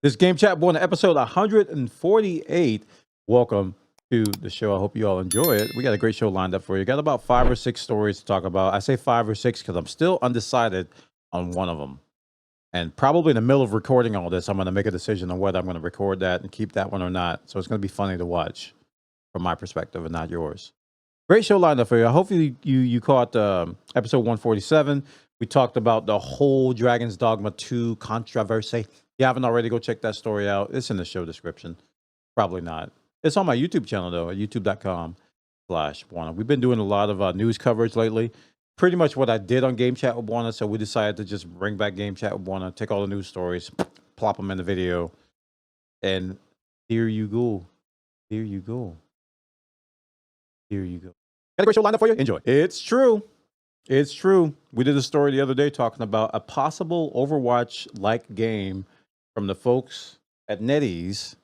This Game Chat Bwana episode 148. Welcome to the show. I hope you all enjoy it. We got a great show lined up for you. Got about 5 or 6 stories to talk about. I say 5 or 6 because I'm still undecided on one of them. And probably in the middle of recording all this, I'm going to make a decision on whether I'm going to record that and keep that one or not. So it's going to be funny to watch from my perspective and not yours. Great show lined up for you. Hopefully you caught episode 147. We talked about the whole Dragon's Dogma 2 controversy. If you haven't already, go check that story out. It's in the show description. Probably not. It's on my YouTube channel, though, at youtube.com/Bwana. We've been doing a lot of news coverage lately. Pretty much what I did on Game Chat with Bwana, so we decided to just bring back Game Chat with Bwana, take all the news stories, plop them in the video, and here you go. Here you go. Here you go. Got a great show lined up for you. Enjoy. It's true. It's true. We did a story the other day talking about a possible Overwatch-like game from the folks at NetEase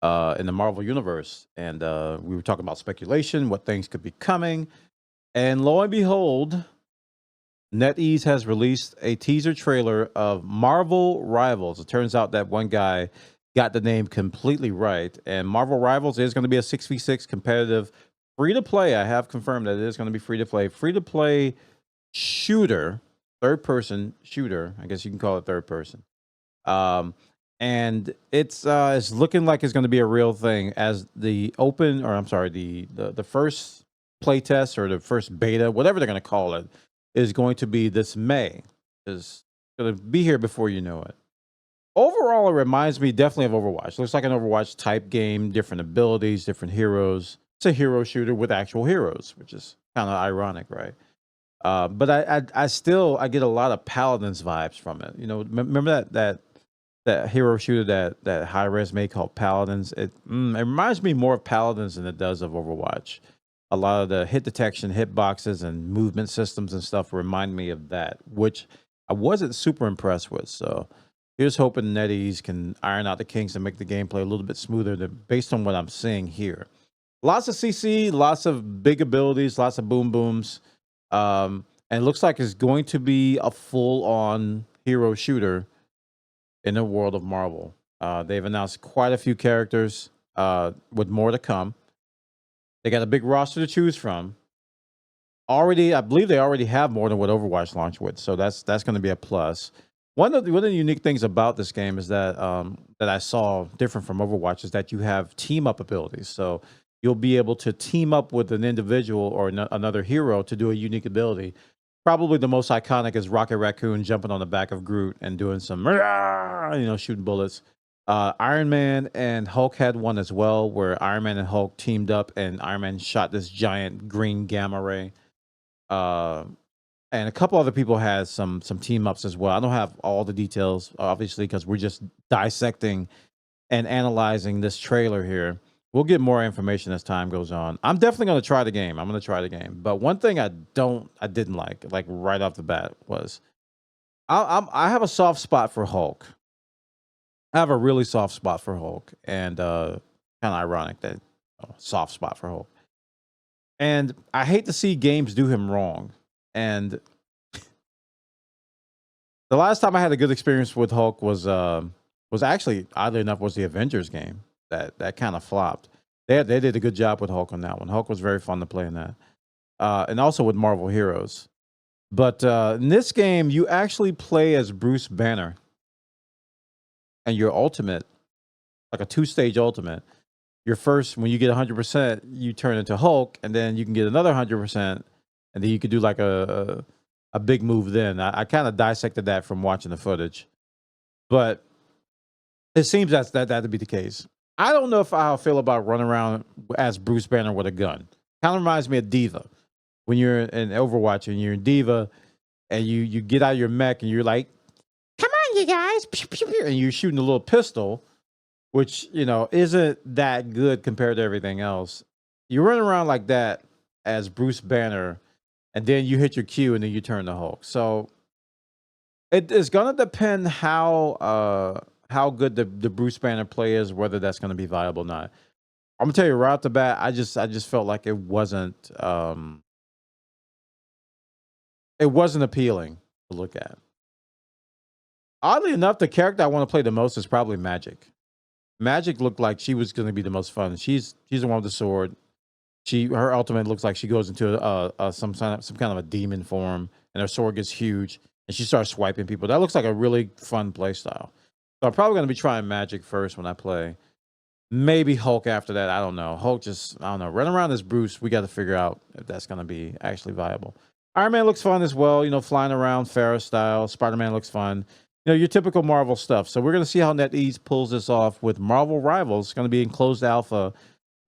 in the Marvel Universe. And we were talking about speculation, what things could be coming. And lo and behold, NetEase has released a teaser trailer of Marvel Rivals. It turns out that one guy got the name completely right. And Marvel Rivals is going to be a 6v6 competitive free-to-play. I have confirmed that it is going to be free-to-play. Free-to-play shooter, third-person shooter. I guess you can call it third-person. And it's looking like it's going to be a real thing as the first playtest or the first beta, whatever they're going to call it, is going to be this May. It's going to be here before you know it. Overall, it reminds me definitely of Overwatch. Looks like an Overwatch type game, different abilities, different heroes. It's a hero shooter with actual heroes, which is kind of ironic, right? But I still get a lot of Paladins vibes from it. You know, remember that hero shooter that Hi-Rez made called Paladins? It reminds me more of Paladins than it does of Overwatch. A lot of the hit detection, hit boxes, and movement systems and stuff remind me of that, which I wasn't super impressed with. So here's hoping NetEase can iron out the kinks and make the gameplay a little bit smoother based on what I'm seeing here. Lots of CC, lots of big abilities, lots of boom booms. And it looks like it's going to be a full-on hero shooter in the world of Marvel. They've announced quite a few characters with more to come. They got a big roster to choose from. I believe they already have more than what Overwatch launched with, so that's going to be a plus. One of the unique things about this game is that that I saw different from Overwatch is that you have team-up abilities. So you'll be able to team up with an individual or another hero to do a unique ability. Probably the most iconic is Rocket Raccoon jumping on the back of Groot and doing some, shooting bullets. Iron Man and Hulk had one as well, where Iron Man and Hulk teamed up, and Iron Man shot this giant green gamma ray. And a couple other people had some team ups as well. I don't have all the details, obviously, because we're just dissecting and analyzing this trailer here. We'll get more information as time goes on. I'm definitely going to try the game. I'm going to try the game. But one thing I didn't like right off the bat was I have a soft spot for Hulk. I have a really soft spot for Hulk, and kind of ironic that soft spot for Hulk. And I hate to see games do him wrong. And the last time I had a good experience with Hulk was actually, oddly enough, was the Avengers game. That kind of flopped. They did a good job with Hulk on that one. Hulk was very fun to play in that. And also with Marvel Heroes. But in this game, you actually play as Bruce Banner. And your ultimate, like a 2-stage ultimate, your first, when you get 100%, you turn into Hulk, and then you can get another 100%, and then you could do like a big move then. I kind of dissected that from watching the footage. But it seems that'd be the case. I don't know how I feel about running around as Bruce Banner with a gun. Kind of reminds me of Diva. When you're in Overwatch and you're in Diva, and you get out of your mech and you're like, "Come on, you guys!" and you're shooting a little pistol, which isn't that good compared to everything else. You run around like that as Bruce Banner, and then you hit your Q, and then you turn to Hulk. So it is gonna depend how good the Bruce Banner play is, whether that's going to be viable or not. I'm gonna tell you right off the bat, I just felt like it wasn't appealing to look at. Oddly enough, the character I want to play the most is probably Magic. Magic looked like she was going to be the most fun. She's the one with the sword. Her ultimate looks like she goes into some kind of a demon form, and her sword gets huge, and she starts swiping people. That looks like a really fun play style. So I'm probably going to be trying Magic first when I play. Maybe Hulk after that. I don't know. Hulk just, I don't know. Running around as Bruce, we got to figure out if that's going to be actually viable. Iron Man looks fun as well. You know, flying around Ferris style. Spider-Man looks fun. You know, your typical Marvel stuff. So we're going to see how NetEase pulls this off with Marvel Rivals. It's going to be in closed alpha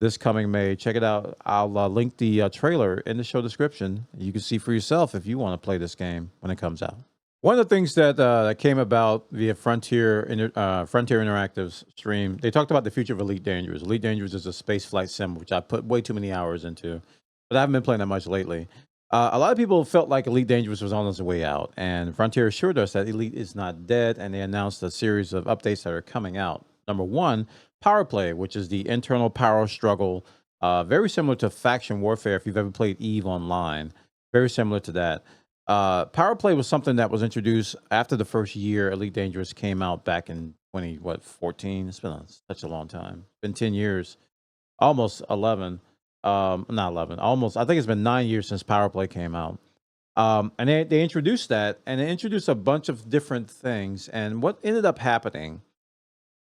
this coming May. Check it out. I'll link the trailer in the show description. You can see for yourself if you want to play this game when it comes out. One of the things that came about via Frontier Interactive's stream, they talked about the future of Elite Dangerous. Elite Dangerous is a space flight sim, which I put way too many hours into, but I haven't been playing that much lately. A lot of people felt like Elite Dangerous was on its way out, and Frontier assured us that Elite is not dead, and they announced a series of updates that are coming out. Number one, Power Play, which is the internal power struggle, very similar to faction warfare if you've ever played EVE Online. Very similar to that. Power Play was something that was introduced after the first year Elite Dangerous came out back in 2014. It's been such a long time. It's been 10 years, almost 11. Not 11, almost. I think it's been 9 years since Power Play came out. And they introduced that, and they introduced a bunch of different things. And what ended up happening,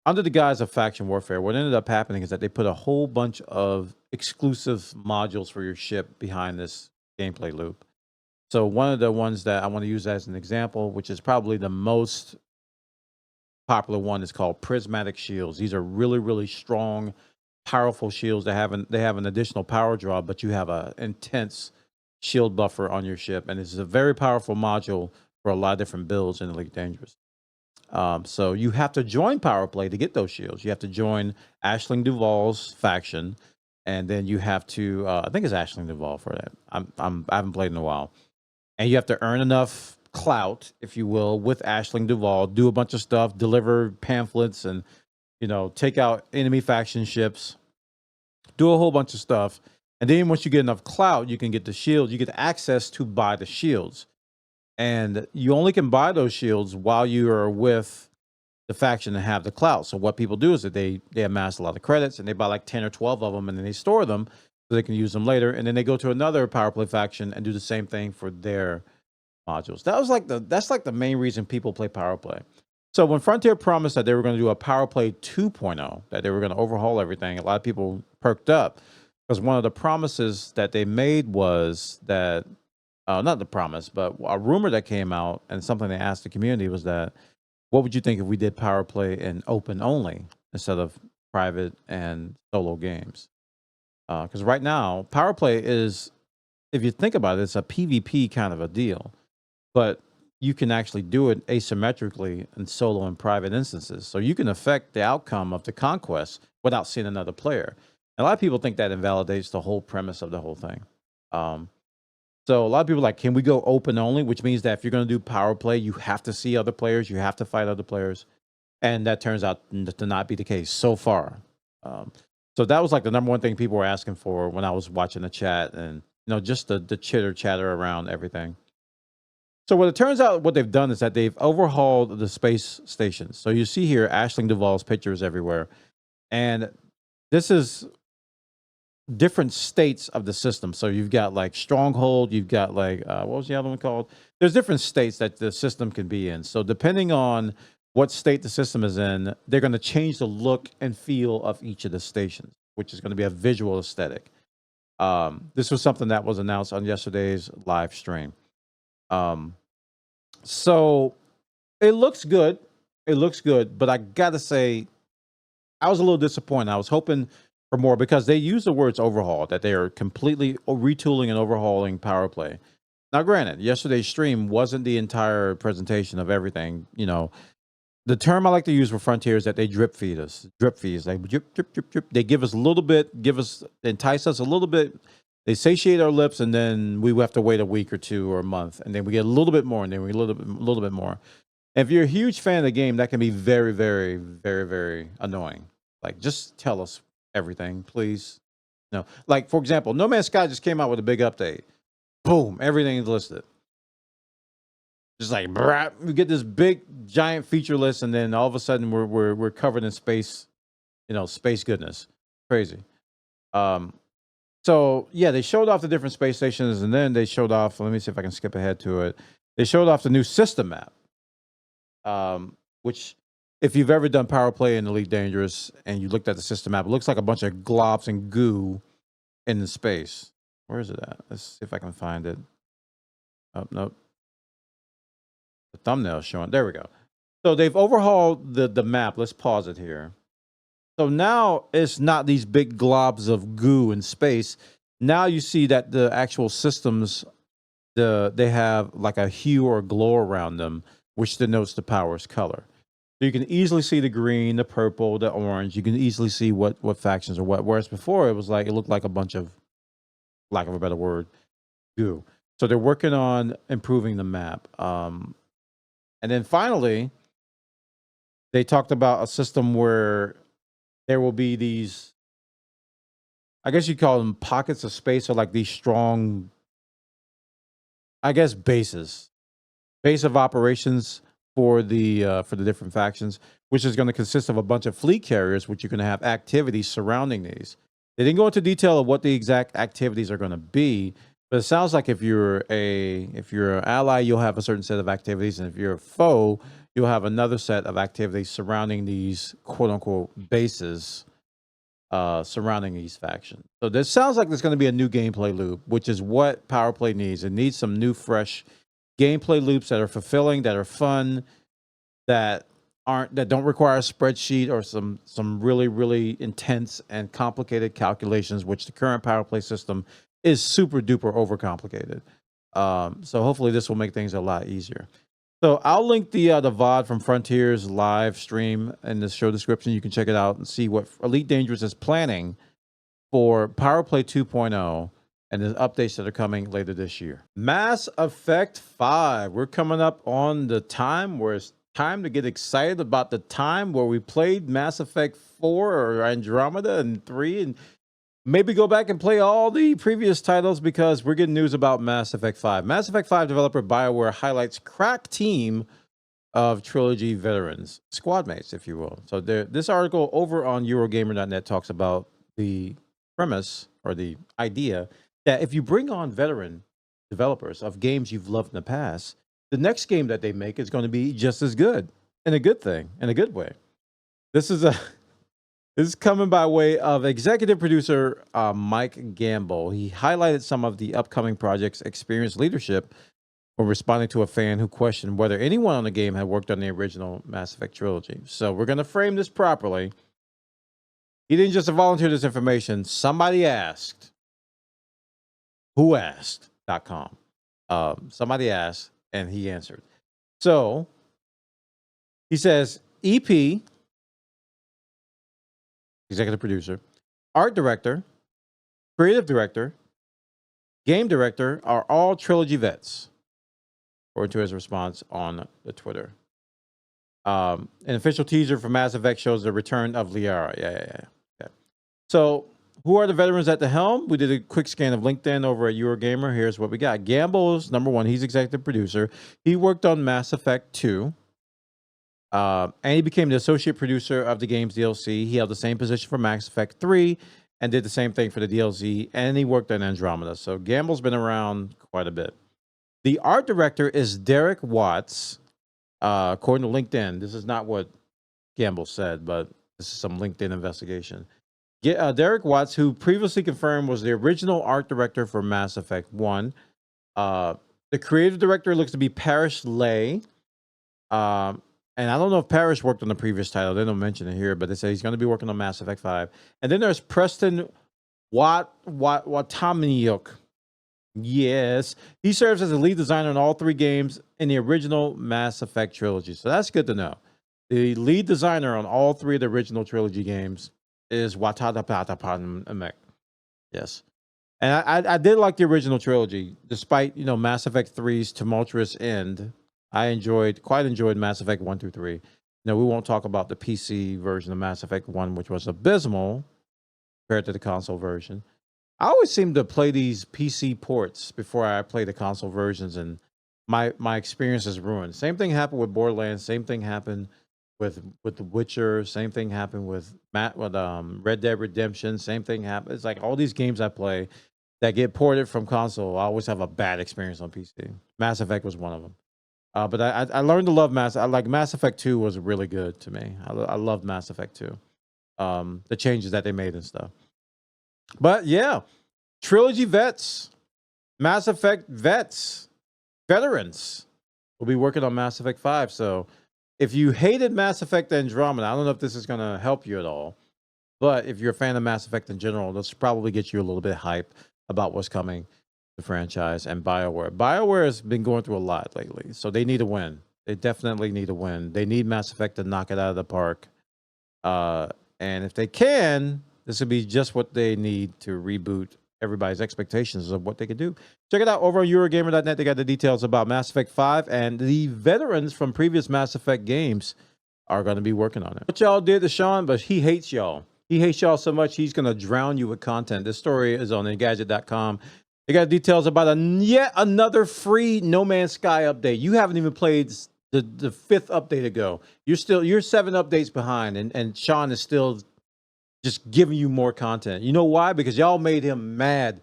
under the guise of faction warfare, what ended up happening is that they put a whole bunch of exclusive modules for your ship behind this gameplay loop. So one of the ones that I want to use as an example, which is probably the most popular one, is called prismatic shields. These are really, really strong, powerful shields that have an additional power draw, but you have an intense shield buffer on your ship, and it's a very powerful module for a lot of different builds in Elite Dangerous. So you have to join Power Play to get those shields. You have to join Aisling Duval's faction, and then you have to I think it's Aisling Duval for that. I haven't played in a while. And you have to earn enough clout, if you will, with Aisling Duval, do a bunch of stuff, deliver pamphlets, and, you know, take out enemy faction ships, do a whole bunch of stuff. And then once you get enough clout, you can get the shields. You get access to buy the shields. And you only can buy those shields while you are with the faction and have the clout. So what people do is that they amass a lot of credits, and they buy like 10 or 12 of them, and then they store them so they can use them later, and then they go to another Power Play faction and do the same thing for their modules. That's like the main reason people play Power Play. So when Frontier promised that they were going to do a Power Play 2.0, that they were going to overhaul everything, a lot of people perked up, because one of the promises that they made was that, not the promise, but a rumor that came out, and something they asked the community was that, what would you think if we did Power Play in open only instead of private and solo games? Because right now, Power Play is, if you think about it, it's a PvP kind of a deal, but you can actually do it asymmetrically in solo and private instances. So you can affect the outcome of the conquest without seeing another player. And a lot of people think that invalidates the whole premise of the whole thing. So a lot of people are like, can we go open only? Which means that if you're going to do Power Play, you have to see other players, you have to fight other players. And that turns out to not be the case so far. So that was like the number one thing people were asking for when I was watching the chat, and, you know, just the chitter chatter around everything. So what it turns out, what they've done is that they've overhauled the space stations. So you see here Aisling Duval's pictures everywhere, and this is different states of the system. So you've got like Stronghold, you've got like what was the other one called? There's different states that the system can be in. So depending on what state the system is in, they're going to change the look and feel of each of the stations, which is going to be a visual aesthetic. This was something that was announced on yesterday's live stream. So it looks good. It looks good, but I gotta say, I was a little disappointed. I was hoping for more, because they use the words overhaul, that they are completely retooling and overhauling Power Play. Now, granted, yesterday's stream wasn't the entire presentation of everything. You know, the term I like to use for Frontier is that they drip feed us. Drip feeds. They drip, drip, drip, drip. They give us a little bit, entice us a little bit. They satiate our lips, and then we have to wait a week or two or a month, and then we get a little bit more, and then we a little bit more. And if you're a huge fan of the game, that can be very, very, very, very annoying. Like, just tell us everything, please. No, like, for example, No Man's Sky just came out with a big update. Boom, everything is listed. Just like we get this big giant feature list, and then all of a sudden we're covered in space, space goodness, crazy. So yeah, they showed off the different space stations, and then they showed off. Let me see if I can skip ahead to it. They showed off the new system map, which, if you've ever done power play in Elite Dangerous and you looked at the system map, it looks like a bunch of globs and goo in the space. Where is it at? Let's see if I can find it. Oh, nope. The thumbnail showing. There we go. So they've overhauled the map. Let's pause it here. So now it's not these big globs of goo in space. Now you see that the actual systems, they have like a hue or glow around them, which denotes the power's color. So you can easily see the green, the purple, the orange. You can easily see what factions are what. Whereas before it looked like a bunch of, lack of a better word, goo. So they're working on improving the map. And then finally, they talked about a system where there will be these, I guess you call them pockets of space, or like these strong, I guess, base of operations for the different factions, which is going to consist of a bunch of fleet carriers, which you're going to have activities surrounding these. They didn't go into detail of what the exact activities are going to be, but it sounds like if you're an ally, you'll have a certain set of activities, and if you're a foe, you'll have another set of activities surrounding these quote unquote bases surrounding these factions. So this sounds like there's going to be a new gameplay loop, which is what Power Play needs. It needs some new, fresh gameplay loops that are fulfilling, that are fun, that don't require a spreadsheet or some really, really intense and complicated calculations, which the current Power Play system is super duper overcomplicated. So hopefully this will make things a lot easier. So I'll link the VOD from Frontier's live stream in the show description. You can check it out and see what Elite Dangerous is planning for Power Play 2.0 and the updates that are coming later this year. Mass Effect 5. We're coming up on the time where it's time to get excited about the time where we played Mass Effect 4 or Andromeda and 3, and maybe go back and play all the previous titles, because we're getting news about Mass Effect 5. Mass Effect 5 developer BioWare highlights crack team of trilogy veterans, squad mates, if you will. So this article over on Eurogamer.net talks about the premise, or the idea, that if you bring on veteran developers of games you've loved in the past, the next game that they make is going to be just as good, and a good thing, in a good way. This is coming by way of executive producer Mike Gamble. He highlighted some of the upcoming projects' experienced leadership when responding to a fan who questioned whether anyone on the game had worked on the original Mass Effect trilogy. So we're going to frame this properly. He didn't just volunteer this information. Somebody asked. Who asked.com. Somebody asked, and he answered. So he says, EP, executive producer, art director, creative director, game director are all trilogy vets, according to his response on the Twitter. An official teaser for Mass Effect shows the return of Liara. Yeah. So who are the veterans at the helm? We did a quick scan of LinkedIn over at Eurogamer. Here's what we got. Gamble's number one. He's executive producer. He worked on Mass Effect 2. And he became the associate producer of the game's DLC. He held the same position for Mass Effect 3 and did the same thing for the DLC. And he worked on Andromeda. So Gamble's been around quite a bit. The art director is Derek Watts. According to LinkedIn, this is not what Gamble said, but this is some LinkedIn investigation. Derek Watts, who previously confirmed was the original art director for Mass Effect 1. The creative director looks to be Parrish Lay. And I don't know if Parrish worked on the previous title. They don't mention it here, but they say he's going to be working on Mass Effect 5. And then there's Preston Watamiuk. Yes. He serves as the lead designer on all 3 games in the original Mass Effect trilogy. So that's good to know. The lead designer on all 3 of the original trilogy games is Watadapamek. Yes. And I did like the original trilogy, despite, Mass Effect 3's tumultuous end. I quite enjoyed Mass Effect 1 through 3. We won't talk about the PC version of Mass Effect 1, which was abysmal compared to the console version. I always seem to play these PC ports before I play the console versions, and my experience is ruined. Same thing happened with Borderlands. Same thing happened with The Witcher. Same thing happened with Red Dead Redemption. Same thing happened. It's like all these games I play that get ported from console, I always have a bad experience on PC. Mass Effect was one of them. But I learned to love Mass Effect 2 was really good to me. I loved Mass Effect 2. The changes that they made and stuff. But yeah, Trilogy vets, Mass Effect vets, veterans will be working on Mass Effect 5. So if you hated Mass Effect Andromeda, I don't know if this is going to help you at all. But if you're a fan of Mass Effect in general, this will probably get you a little bit hype about what's coming, the franchise, and BioWare. BioWare has been going through a lot lately, so they need a win. They definitely need a win. They need Mass Effect to knock it out of the park. And if they can, this would be just what they need to reboot everybody's expectations of what they could do. Check it out over on Eurogamer.net. They got the details about Mass Effect 5, and the veterans from previous Mass Effect games are going to be working on it. What y'all did to Sean, but he hates y'all. He hates y'all so much, he's going to drown you with content. This story is on Engadget.com. They got details about yet another free No Man's Sky update. You haven't even played the 5th update ago. You're 7 updates behind, and Sean is still just giving you more content. You know why? Because y'all made him mad.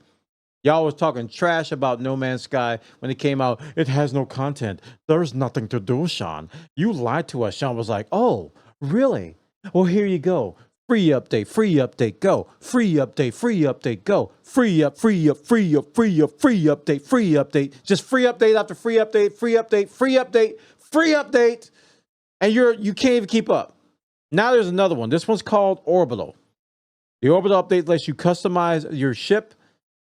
Y'all was talking trash about No Man's Sky when it came out. It has no content. There's nothing to do, Sean. You lied to us. Sean was like, oh, really? Well, here you go. Free update, go. Free update, go. Free update. Just free update after free update. And you can't even keep up. Now there's another one. This one's called Orbital. The Orbital update lets you customize your ship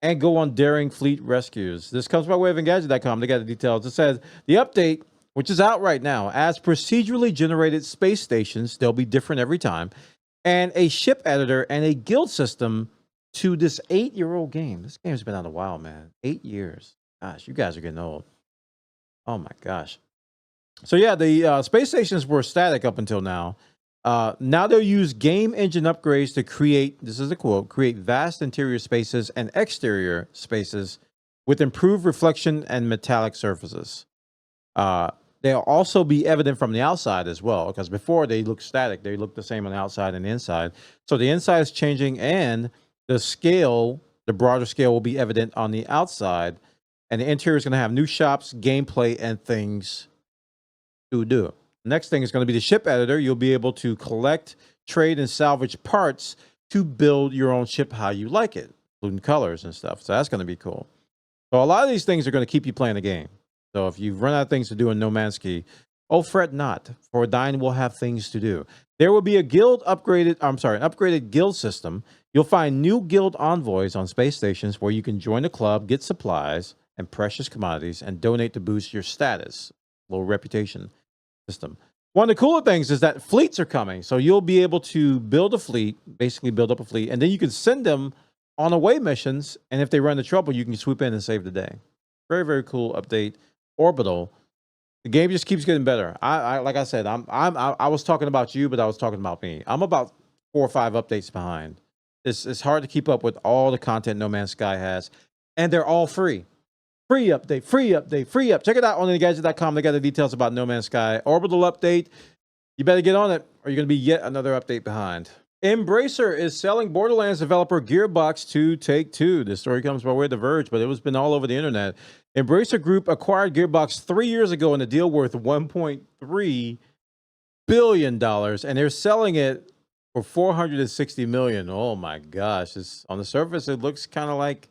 and go on daring fleet rescues. This comes by way of Engadget.com. They got the details. It says the update, which is out right now, adds procedurally generated space stations. They'll be different every time. And a ship editor and a guild system to this 8-year-old game. This game's been out a while, man. 8 years. Gosh, you guys are getting old. Oh my gosh. So yeah, the space stations were static up until now. Now they'll use game engine upgrades to create, this is a quote, create vast interior spaces and exterior spaces with improved reflection and metallic surfaces. They'll also be evident from the outside as well, because before they looked static. They looked the same on the outside and the inside. So the inside is changing, and the scale, the broader scale, will be evident on the outside. And the interior is going to have new shops, gameplay, and things to do. Next thing is going to be the ship editor. You'll be able to collect, trade, and salvage parts to build your own ship how you like it, including colors and stuff. So that's going to be cool. So a lot of these things are going to keep you playing the game. So if you've run out of things to do in No Man's Sky, oh, fret not, for thine will have things to do. There will be an upgraded guild system. You'll find new guild envoys on space stations where you can join a club, get supplies and precious commodities, and donate to boost your status. Little reputation system. One of the cooler things is that fleets are coming. So you'll be able to build a fleet, basically build up a fleet, and then you can send them on away missions. And if they run into trouble, you can swoop in and save the day. Very, very cool update. Orbital. The game just keeps getting better. I like I said, I was talking about you, but I was talking about me. I'm about 4 or 5 updates behind. It's hard to keep up with all the content No Man's Sky has, and they're all free. Free update, free update, free up. Check it out on Engadget.com. They got the details about No Man's Sky. Orbital update. You better get on it, or you're going to be yet another update behind. Embracer is selling Borderlands developer Gearbox to Take-Two. This story comes by way of The Verge, but it was been all over the internet. Embracer Group acquired Gearbox 3 years ago in a deal worth $1.3 billion, and they're selling it for $460 million. Oh my gosh. On the surface, it looks kind of like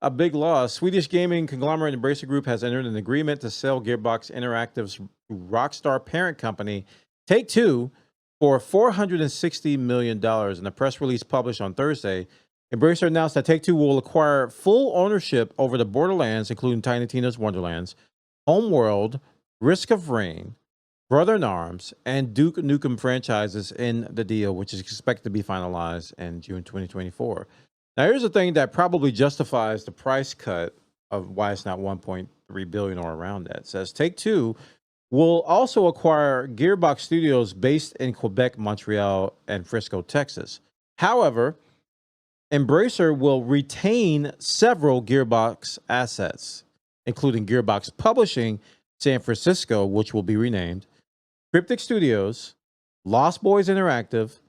a big loss. Swedish gaming conglomerate Embracer Group has entered an agreement to sell Gearbox Interactive's Rockstar parent company, Take-Two, for $460 million. In a press release published on Thursday, Embracer announced that Take-Two will acquire full ownership over the Borderlands, including Tiny Tina's Wonderlands, Homeworld, Risk of Rain, Brother-in-Arms, and Duke Nukem franchises in the deal, which is expected to be finalized in June 2024. Now, here's the thing that probably justifies the price cut of why it's not 1.3 billion or around that. It says Take-Two will also acquire Gearbox Studios based in Quebec, Montreal, and Frisco, Texas. However, Embracer will retain several Gearbox assets. including Gearbox Publishing San Francisco, which will be renamed, Cryptic Studios, Lost Boys Interactive,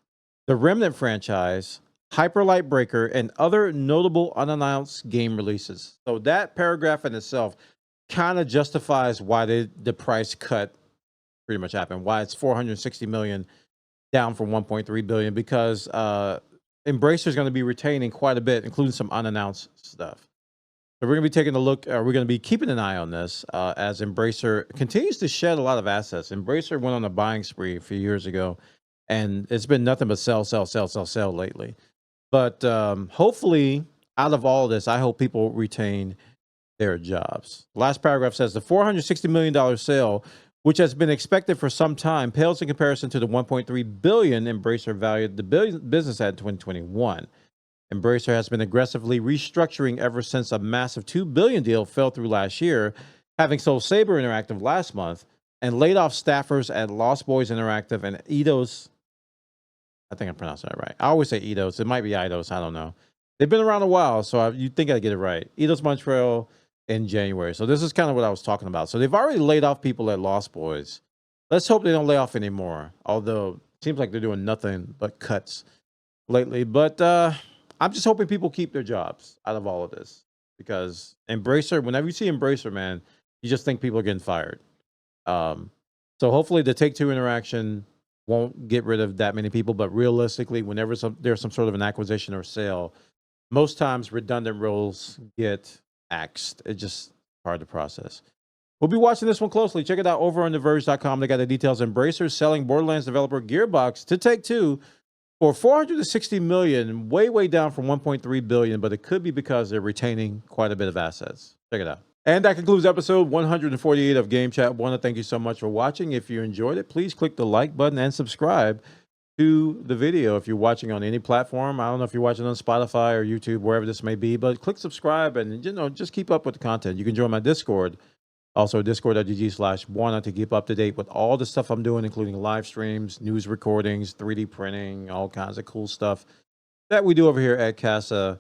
the Remnant franchise, Hyper Light Breaker, and other notable unannounced game releases. So that paragraph in itself kind of justifies why the price cut pretty much happened, why it's 460 million down from 1.3 billion, because Embracer is going to be retaining quite a bit, including some unannounced stuff. So we're going to be taking a look, we're going to be keeping an eye on this as Embracer continues to shed a lot of assets. Embracer went on a buying spree a few years ago, and it's been nothing but sell lately. But hopefully, out of all of this, I hope people retain their jobs. Last paragraph says the $460 million sale, which has been expected for some time, pales in comparison to the $1.3 billion Embracer valued the business at in 2021. Embracer has been aggressively restructuring ever since a massive $2 billion deal fell through last year, having sold Saber Interactive last month and laid off staffers at Lost Boys Interactive and Eidos. I think I'm pronouncing that right. I always say Eidos. It might be Eidos. I don't know. They've been around a while, so you'd think I'd get it right. Eidos Montreal in January. So this is kind of what I was talking about. So they've already laid off people at Lost Boys. Let's hope they don't lay off anymore, although it seems like they're doing nothing but cuts lately. But I'm just hoping people keep their jobs out of all of this, because Embracer, whenever you see Embracer, man, you just think people are getting fired. So hopefully the Take-Two interaction won't get rid of that many people, but realistically, whenever there's some sort of an acquisition or sale, most times redundant roles get axed. It's just hard to process. We'll be watching this one closely. Check it out over on TheVerge.com. They got the details. Embracer selling Borderlands developer Gearbox to Take-Two for $460 million, way down from $1.3 billion, but it could be because they're retaining quite a bit of assets. Check it out. And that concludes episode 148 of Game Chat. Bwana, thank you so much for watching. If you enjoyed it, please click the like button and subscribe to the video. If you're watching on any platform, I don't know if you're watching on Spotify or YouTube, wherever this may be, but click subscribe and, just keep up with the content. You can join my Discord, also discord.gg/Bwana, to keep up to date with all the stuff I'm doing, including live streams, news recordings, 3D printing, all kinds of cool stuff that we do over here at Casa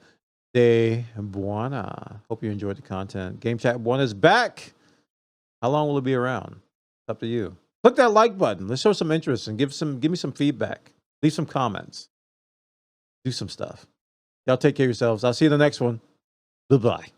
de Bwana. Hope you enjoyed the content. Game Chat Bwana is back. How long will it be around? It's up to you. Click that like button. Let's show some interest and give me some feedback. Leave some comments. Do some stuff. Y'all take care of yourselves. I'll see you in the next one. Bye-bye.